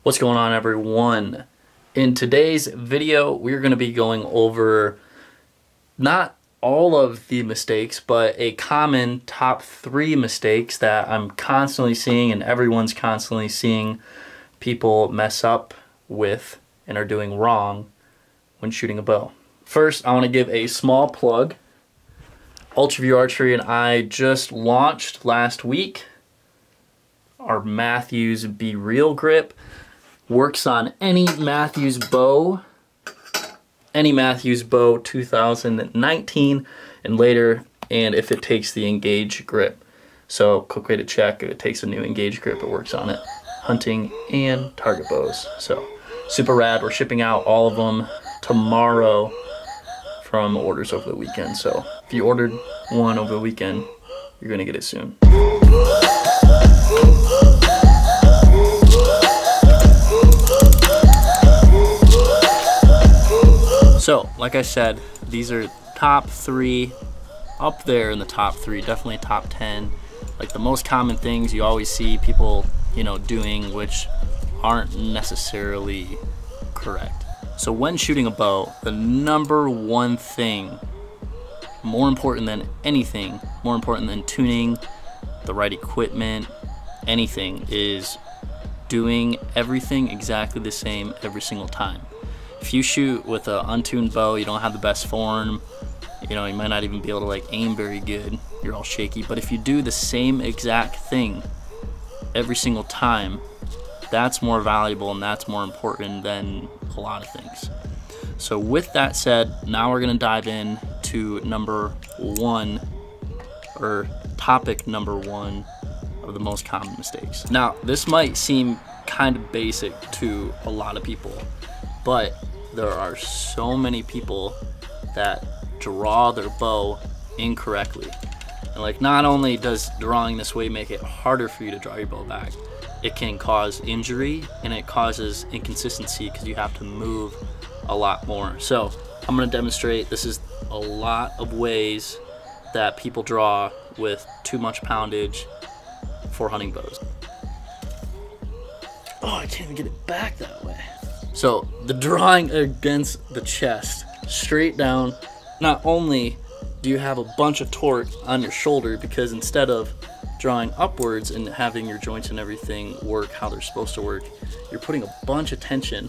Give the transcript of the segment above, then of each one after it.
What's going on, everyone? In today's video, we're going to be going over not all of the mistakes, but a common top 3 mistakes that I'm constantly seeing and everyone's constantly seeing people mess up with and are doing wrong when shooting a bow. First, I want to give a small plug. UltraView Archery and I just launched last week our Matthews Be Real grip. Works on any Matthews bow 2019 and later, and if it takes the Engage grip. So quick way to check if it takes a new Engage grip, it works on it. Hunting and target bows. So super rad. We're shipping out all of them tomorrow from orders over the weekend. So if you ordered one over the weekend, you're gonna get it soon. So, like I said, these are top 3, up there in the top 3, definitely top 10. Like the most common things you always see people, doing, which aren't necessarily correct. So when shooting a bow, the number one thing, more important than anything, more important than tuning, the right equipment, anything, is doing everything exactly the same every single time. If you shoot with an untuned bow, you don't have the best form, you might not even be able to aim very good, you're all shaky. But if you do the same exact thing every single time, that's more valuable and that's more important than a lot of things. So with that said, now we're gonna dive in to topic number 1 of the most common mistakes. Now, this might seem kind of basic to a lot of people, but there are so many people that draw their bow incorrectly. And not only does drawing this way make it harder for you to draw your bow back, it can cause injury and it causes inconsistency because you have to move a lot more. So I'm going to demonstrate. This is a lot of ways that people draw with too much poundage for hunting bows. Oh, I can't even get it back that way. So the drawing against the chest, straight down, not only do you have a bunch of torque on your shoulder, because instead of drawing upwards and having your joints and everything work how they're supposed to work, you're putting a bunch of tension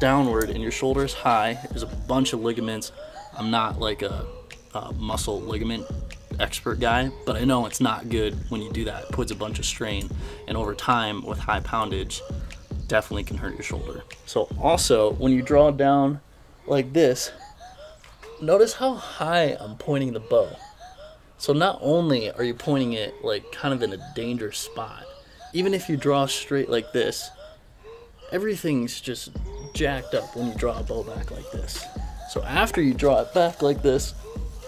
downward and your shoulder is high. There's a bunch of ligaments. I'm not like a muscle ligament expert guy, but I know it's not good when you do that. It puts a bunch of strain, and over time with high poundage, definitely can hurt your shoulder. So also, when you draw down like this, notice how high I'm pointing the bow. So not only are you pointing it kind of in a dangerous spot, even if you draw straight like this, everything's just jacked up when you draw a bow back like this. So after you draw it back like this,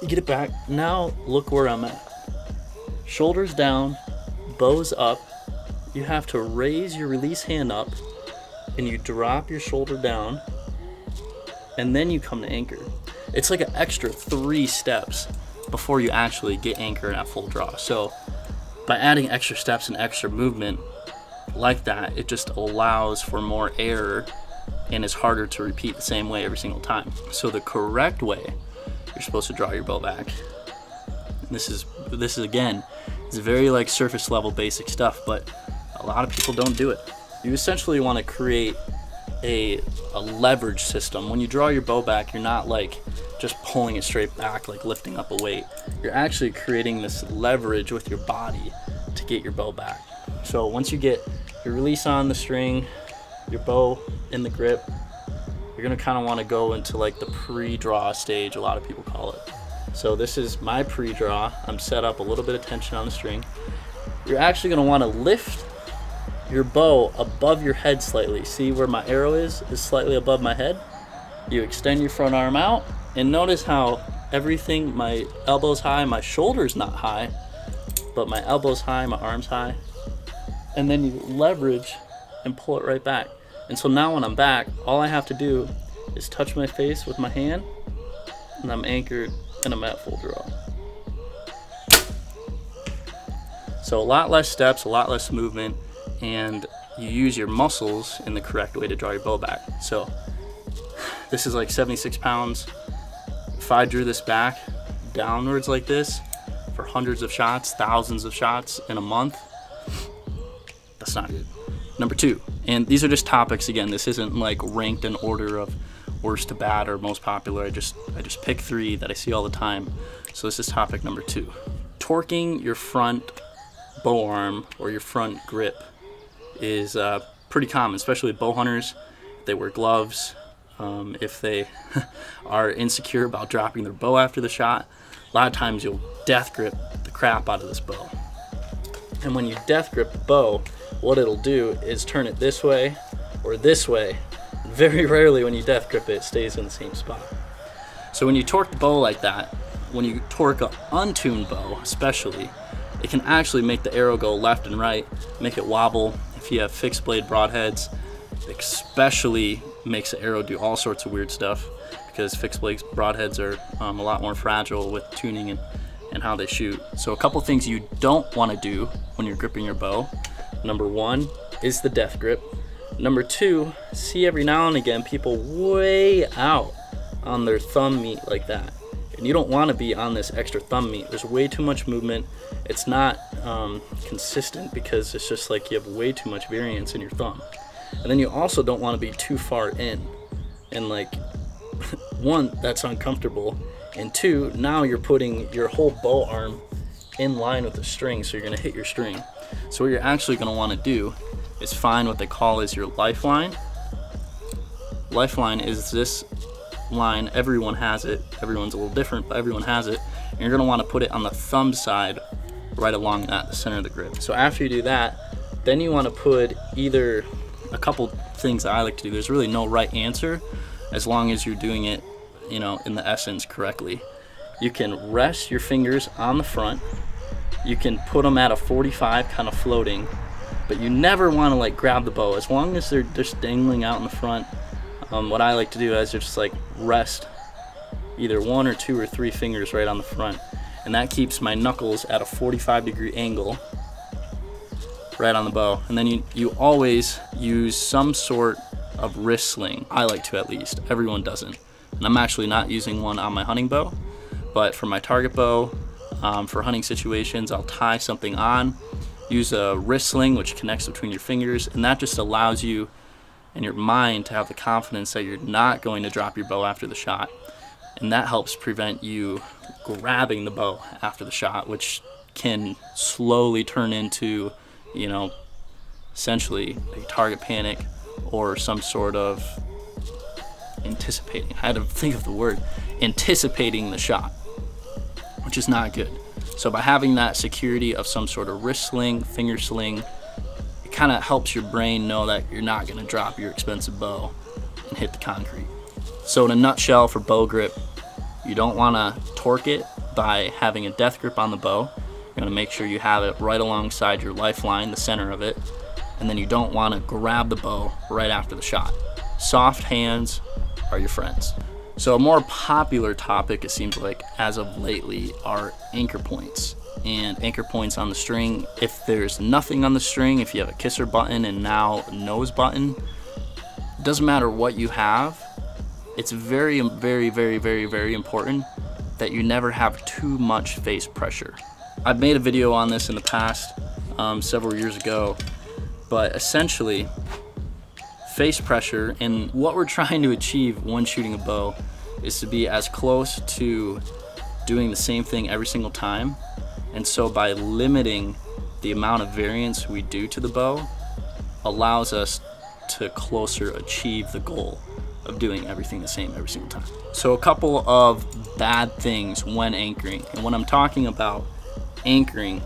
you get it back. Now look where I'm at. Shoulders down, bows up. You have to raise your release hand up and you drop your shoulder down and then you come to anchor. It's like an extra 3 steps before you actually get anchored at full draw. So by adding extra steps and extra movement like that, it just allows for more error and is harder to repeat the same way every single time. So the correct way you're supposed to draw your bow back, and this is again, it's very surface level basic stuff, but a lot of people don't do it. You essentially want to create a leverage system. When you draw your bow back, you're not just pulling it straight back, lifting up a weight. You're actually creating this leverage with your body to get your bow back. So once you get your release on the string, your bow in the grip, you're gonna kind of want to go into the pre-draw stage, a lot of people call it. So this is my pre-draw. I'm set up a little bit of tension on the string. You're actually gonna want to lift your bow above your head slightly. See where my arrow is slightly above my head. You extend your front arm out, and notice how everything, my elbow's high, my shoulder's not high, but my elbow's high, my arm's high. And then you leverage and pull it right back. And so now when I'm back, all I have to do is touch my face with my hand, and I'm anchored and I'm at full draw. So a lot less steps, a lot less movement, and you use your muscles in the correct way to draw your bow back. So this is like 76 pounds. If I drew this back downwards like this for hundreds of shots, thousands of shots in a month, that's not good. Number 2, and these are just topics again, this isn't like ranked in order of worst to bad or most popular. I just pick 3 that I see all the time. So this is topic number 2. Torquing your front bow arm or your front grip is pretty common, especially with bow hunters. If they wear gloves, if they are insecure about dropping their bow after the shot, a lot of times you'll death grip the crap out of this bow. And when you death grip the bow, what it'll do is turn it this way or this way. Very rarely when you death grip it, it stays in the same spot. So when you torque the bow like that, when you torque an untuned bow especially, it can actually make the arrow go left and right, make it wobble. If you have fixed blade broadheads, especially makes the arrow do all sorts of weird stuff, because fixed blade broadheads are a lot more fragile with tuning and how they shoot. So a couple things you don't want to do when you're gripping your bow. Number 1 is the death grip. Number 2, see every now and again people way out on their thumb meat like that. And you don't want to be on this extra thumb meat. There's way too much movement. It's not consistent because it's just like you have way too much variance in your thumb. And then you also don't want to be too far in. And like, 1, that's uncomfortable. And 2, now you're putting your whole bow arm in line with the string, so you're going to hit your string. So what you're actually going to want to do is find what they call is your lifeline. Lifeline is this line, everyone has it, everyone's a little different, but everyone has it, and you're going to want to put it on the thumb side right along that, the center of the grip. So after you do that, then you want to put either a couple things that I like to do. There's really no right answer as long as you're doing it, you know, in the essence correctly. You can rest your fingers on the front, you can put them at a 45 kind of floating, but you never want to like grab the bow as long as they're just dangling out in the front. What I like to do is just like rest either 1 or 2 or 3 fingers right on the front, and that keeps my knuckles at a 45-degree angle right on the bow. And then you always use some sort of wrist sling. I like to, at least. Everyone doesn't. And I'm actually not using one on my hunting bow, but for my target bow, for hunting situations, I'll tie something on, use a wrist sling which connects between your fingers, and that just allows you and your mind to have the confidence that you're not going to drop your bow after the shot. And that helps prevent you grabbing the bow after the shot, which can slowly turn into, you know, essentially a target panic or some sort of anticipating. I had to think of the word, anticipating the shot, which is not good. So by having that security of some sort of wrist sling, finger sling, it kind of helps your brain know that you're not going to drop your expensive bow and hit the concrete. So in a nutshell, for bow grip, you don't want to torque it by having a death grip on the bow. You're going to make sure you have it right alongside your lifeline, the center of it, and then you don't want to grab the bow right after the shot. Soft hands are your friends. So a more popular topic, it seems like, as of lately, are anchor points. And anchor points on the string. If there's nothing on the string, if you have a kisser button and now a nose button, it doesn't matter what you have. It's very, very, very, very, very important that you never have too much face pressure. I've made a video on this in the past, several years ago, but essentially, face pressure, and what we're trying to achieve when shooting a bow is to be as close to doing the same thing every single time. And so by limiting the amount of variance we do to the bow allows us to closer achieve the goal of doing everything the same every single time. So a couple of bad things when anchoring, and when I'm talking about anchoring,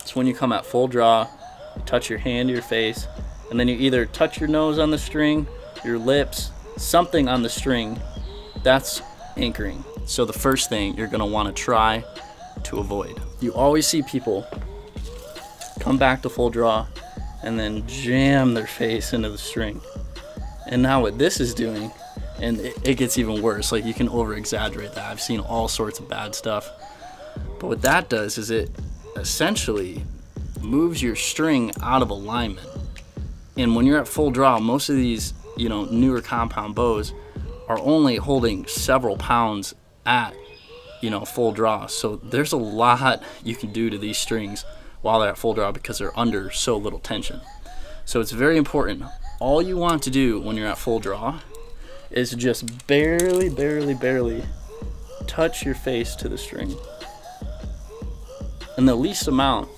it's when you come at full draw, you touch your hand to your face, and then you either touch your nose on the string, your lips, something on the string. That's anchoring. So the first thing you're gonna wanna try to avoid. You always see people come back to full draw and then jam their face into the string. And now what this is doing, and it gets even worse, like you can over exaggerate that. I've seen all sorts of bad stuff. But what that does is it essentially moves your string out of alignment. And when you're at full draw, most of these, you know, newer compound bows are only holding several pounds at, you know, full draw. So there's a lot you can do to these strings while they're at full draw because they're under so little tension. So it's very important. All you want to do when you're at full draw is just barely touch your face to the string. And the least amount,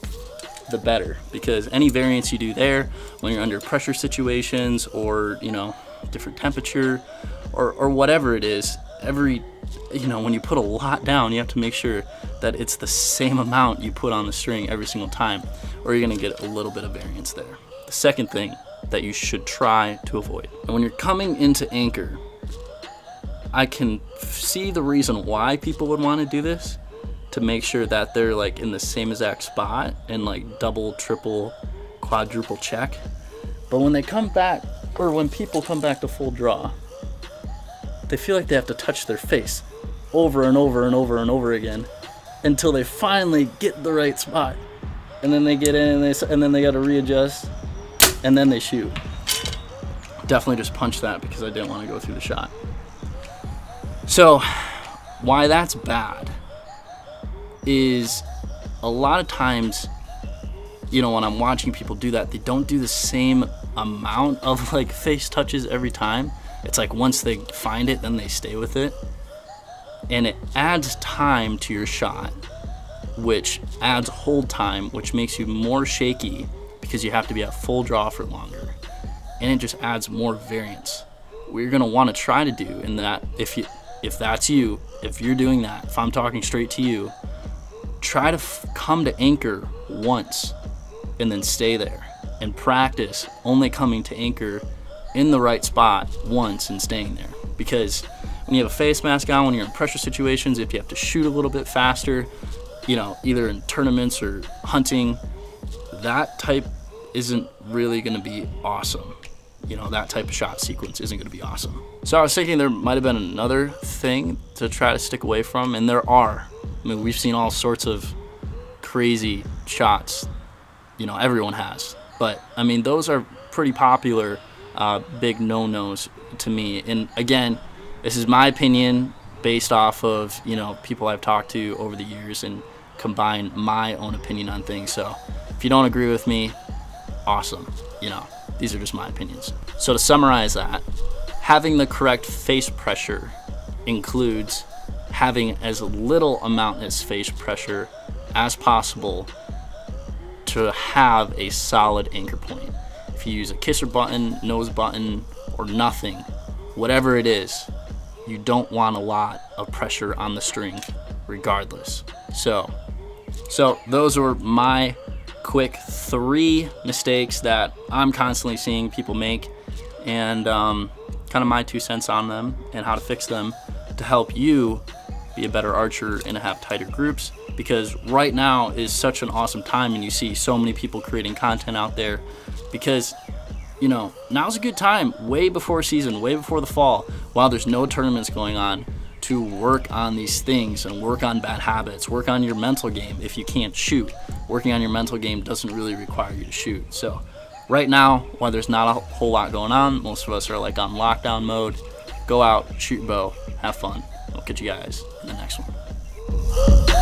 the better, because any variance you do there when you're under pressure situations or, you know, different temperature or whatever it is, you know, when you put a lot down, you have to make sure that it's the same amount you put on the string every single time, or you're gonna get a little bit of variance there. The second thing that you should try to avoid, and when you're coming into anchor, I can see the reason why people would want to do this, to make sure that they're like in the same exact spot and like double, triple, quadruple check. But when they come back, or when people come back to full draw, they feel like they have to touch their face over and over again until they finally get the right spot. And then they get in and then they got to readjust and then they shoot. Definitely just punched that because I didn't want to go through the shot. So why that's bad is a lot of times, you know, when I'm watching people do that, they don't do the same amount of like face touches every time. It's like once they find it, then they stay with it. And it adds time to your shot, which adds hold time, which makes you more shaky because you have to be at full draw for longer. And it just adds more variance. What you're gonna wanna try to do in that, if that's you, if you're doing that, if I'm talking straight to you, try to come to anchor once and then stay there and practice only coming to anchor in the right spot once and staying there. Because when you have a face mask on, when you're in pressure situations, if you have to shoot a little bit faster, you know, either in tournaments or hunting, that type isn't really gonna be awesome. You know, that type of shot sequence isn't gonna be awesome. So I was thinking there might have been another thing to try to stick away from, and there are. I mean, we've seen all sorts of crazy shots, you know, everyone has. But I mean, those are pretty popular big no-nos to me. And again, this is my opinion based off of, you know, people I've talked to over the years and combine my own opinion on things. So if you don't agree with me, awesome. You know, these are just my opinions. So to summarize that, having the correct face pressure includes having as little amount as face pressure as possible to have a solid anchor point. If you use a kisser button, nose button, or nothing, whatever it is, you don't want a lot of pressure on the string regardless. So those were my quick 3 mistakes that I'm constantly seeing people make, and kind of my 2 cents on them and how to fix them to help you be a better archer and have tighter groups. Because right now is such an awesome time and you see so many people creating content out there, because, you know, now's a good time, way before season, way before the fall, while there's no tournaments going on, to work on these things and work on bad habits, work on your mental game. If you can't shoot, working on your mental game doesn't really require you to shoot. So right now, while there's not a whole lot going on, most of us are like on lockdown mode. Go out, shoot bow, have fun. I'll catch you guys in the next one.